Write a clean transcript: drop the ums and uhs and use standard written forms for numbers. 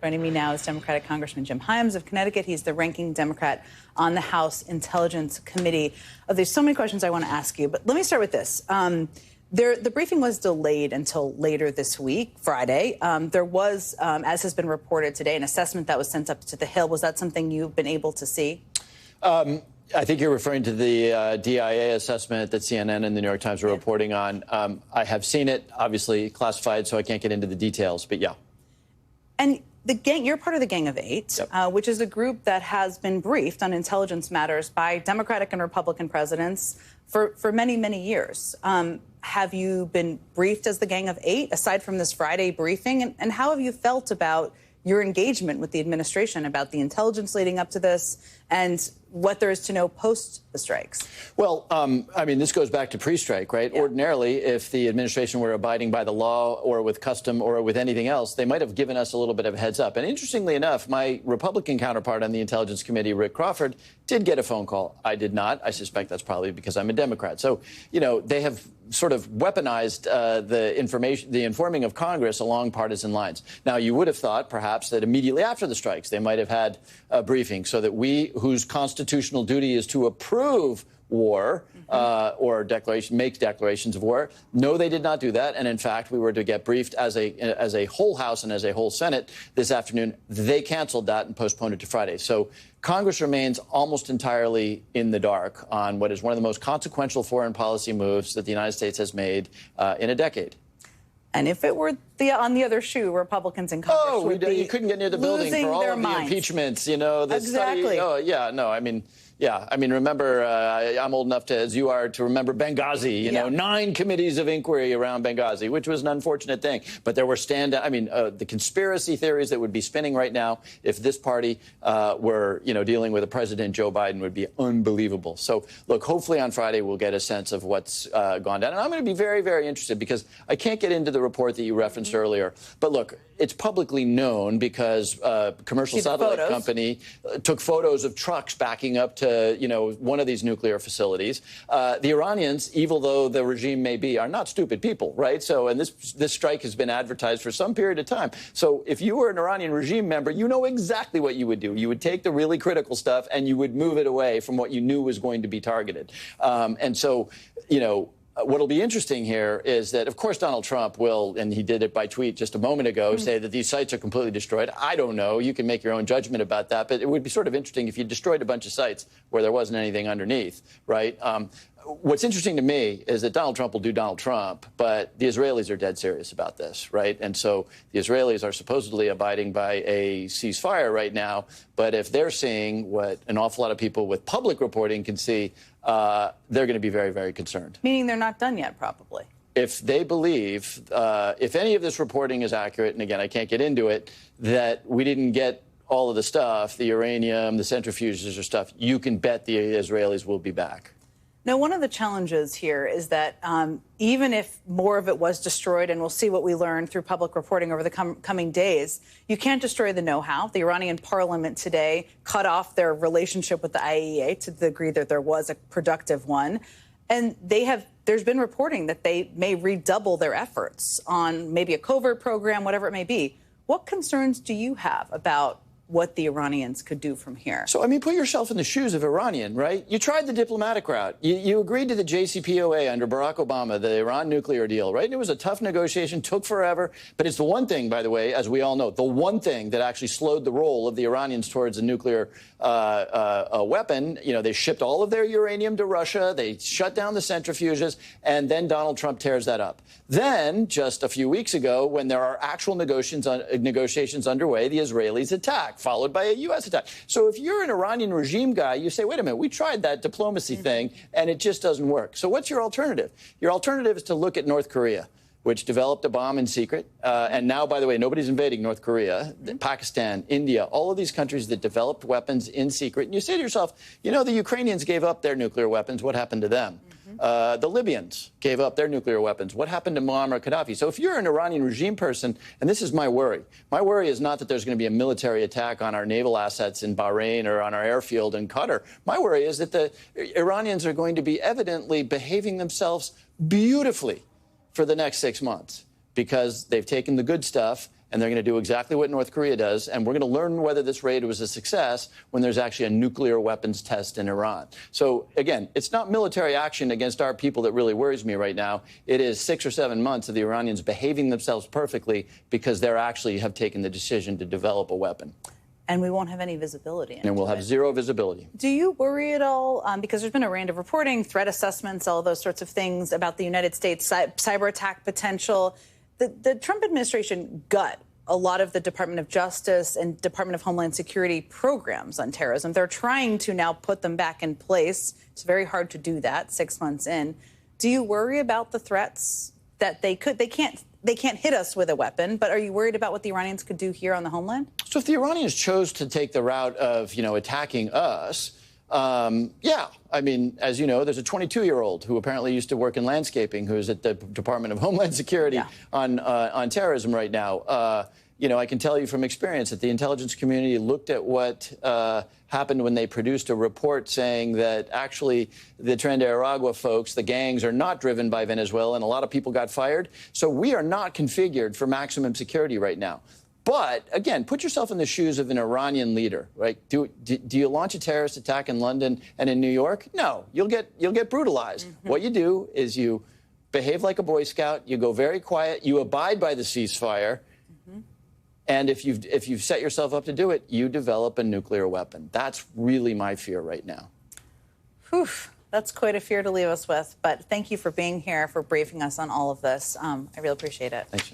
Joining me now is Democratic Congressman Jim Hyams of Connecticut. He's the ranking Democrat on the House Intelligence Committee. There's so many questions I want to ask you, but let me start with this. The briefing was delayed until later this week, Friday. There was, as has been reported today, an assessment that was sent up to the Hill. Was that something you've been able to see? I think you're referring to the DIA assessment that CNN and the New York Times are reporting on. I have seen it, obviously classified, so I can't get into the details, but yeah. And the gang, you're part of the Gang of Eight, Yep. Which is a group that has been briefed on intelligence matters by Democratic and Republican presidents for many, many years. Have you been briefed as the Gang of Eight, aside from this Friday briefing? And how have you felt about your engagement with the administration, about the intelligence leading up to this, and what there is to know post the strikes? Well, I mean, this goes back to pre-strike, right? Yeah. Ordinarily, if the administration were abiding by the law or with custom or with anything else, they might have given us a little bit of a heads up. And interestingly enough, my Republican counterpart on the Intelligence Committee, Rick Crawford, did get a phone call. I did not. I suspect that's probably because I'm a Democrat. So, you know, they have sort of weaponized the informing of Congress along partisan lines. Now, you would have thought, perhaps, that immediately after the strikes, they might have had a briefing so that we, whose constitutional duty is to approve war or make declarations of war. No, they did not do that. And in fact, we were to get briefed as a whole House and as a whole Senate this afternoon. They canceled that and postponed it to Friday. So Congress remains almost entirely in the dark on what is one of the most consequential foreign policy moves that the United States has made in a decade. And if it were on the other shoe, Republicans in Congress would be you couldn't get near the building for all of the impeachments. You know, exactly. I mean, remember, I'm old enough as you are to remember Benghazi. You know, 9 committees of inquiry around Benghazi, which was an unfortunate thing. But there were the conspiracy theories that would be spinning right now if this party were, dealing with a President Joe Biden would be unbelievable. So, look, hopefully on Friday we'll get a sense of what's gone down. And I'm going to be very, very interested because I can't get into the report that you referenced earlier. But look, it's publicly known because a commercial satellite company took photos of trucks backing up to, one of these nuclear facilities. The Iranians, evil though the regime may be, are not stupid people, right? So, and this strike has been advertised for some period of time. So if you were an Iranian regime member, you know exactly what you would do. You would take the really critical stuff and you would move it away from what you knew was going to be targeted. And so, what'll be interesting here is that, of course, Donald Trump will, and he did it by tweet just a moment ago, say that these sites are completely destroyed. I don't know. You can make your own judgment about that. But it would be sort of interesting if you destroyed a bunch of sites where there wasn't anything underneath, right? What's interesting to me is that Donald Trump will do Donald Trump, but the Israelis are dead serious about this, right? And so the Israelis are supposedly abiding by a ceasefire right now. But if they're seeing what an awful lot of people with public reporting can see, they're going to be very, very concerned. Meaning they're not done yet, probably. If they believe, if any of this reporting is accurate, and again, I can't get into it, that we didn't get all of the stuff, the uranium, the centrifuges or stuff, you can bet the Israelis will be back. Now, one of the challenges here is that even if more of it was destroyed, and we'll see what we learn through public reporting over the coming days, you can't destroy the know-how. The Iranian parliament today cut off their relationship with the IAEA to the degree that there was a productive one. And there's been reporting that they may redouble their efforts on maybe a covert program, whatever it may be. What concerns do you have about what the Iranians could do from here? So, I mean, put yourself in the shoes of Iranian, right? You tried the diplomatic route. You agreed to the JCPOA under Barack Obama, the Iran nuclear deal, right? And it was a tough negotiation, took forever. But it's the one thing, by the way, as we all know, the one thing that actually slowed the roll of the Iranians towards a nuclear weapon. They shipped all of their uranium to Russia. They shut down the centrifuges. And then Donald Trump tears that up. Then, just a few weeks ago, when there are actual negotiations underway, the Israelis attack, followed by a U.S. attack. So if you're an Iranian regime guy, you say, wait a minute, we tried that diplomacy thing, and it just doesn't work. So what's your alternative? Your alternative is to look at North Korea, which developed a bomb in secret. And now, by the way, nobody's invading North Korea. Pakistan, India, all of these countries that developed weapons in secret. And you say to yourself, the Ukrainians gave up their nuclear weapons. What happened to them? The Libyans gave up their nuclear weapons. What happened to Muammar Gaddafi? So if you're an Iranian regime person, and this is my worry is not that there's going to be a military attack on our naval assets in Bahrain or on our airfield in Qatar. My worry is that the Iranians are going to be evidently behaving themselves beautifully for the next 6 months because they've taken the good stuff and they're going to do exactly what North Korea does, and we're going to learn whether this raid was a success when there's actually a nuclear weapons test in Iran. So, again, it's not military action against our people that really worries me right now. It is 6 or 7 months of the Iranians behaving themselves perfectly because they actually have taken the decision to develop a weapon. And we won't have any visibility into it. And we'll have zero visibility. Do you worry at all, because there's been a round of reporting, threat assessments, all those sorts of things about the United States cyber attack potential? The Trump administration gut a lot of the Department of Justice and Department of Homeland Security programs on terrorism. They're trying to now put them back in place. It's very hard to do that 6 months in. Do you worry about the threats that they can't hit us with a weapon, but are you worried about what the Iranians could do here on the homeland? So if the Iranians chose to take the route of, attacking us, yeah. I mean, as you know, there's a 22-year-old who apparently used to work in landscaping who's at the Department of Homeland Security on terrorism right now. I can tell you from experience that the intelligence community looked at what happened when they produced a report saying that actually the Tren de Aragua folks, the gangs, are not driven by Venezuela, and a lot of people got fired. So we are not configured for maximum security right now. But, again, put yourself in the shoes of an Iranian leader, right? Do you launch a terrorist attack in London and in New York? No, you'll get brutalized. Mm-hmm. What you do is you behave like a Boy Scout, you go very quiet, you abide by the ceasefire, and if you've set yourself up to do it, you develop a nuclear weapon. That's really my fear right now. Whew. That's quite a fear to leave us with. But thank you for being here, for briefing us on all of this. I really appreciate it. Thanks.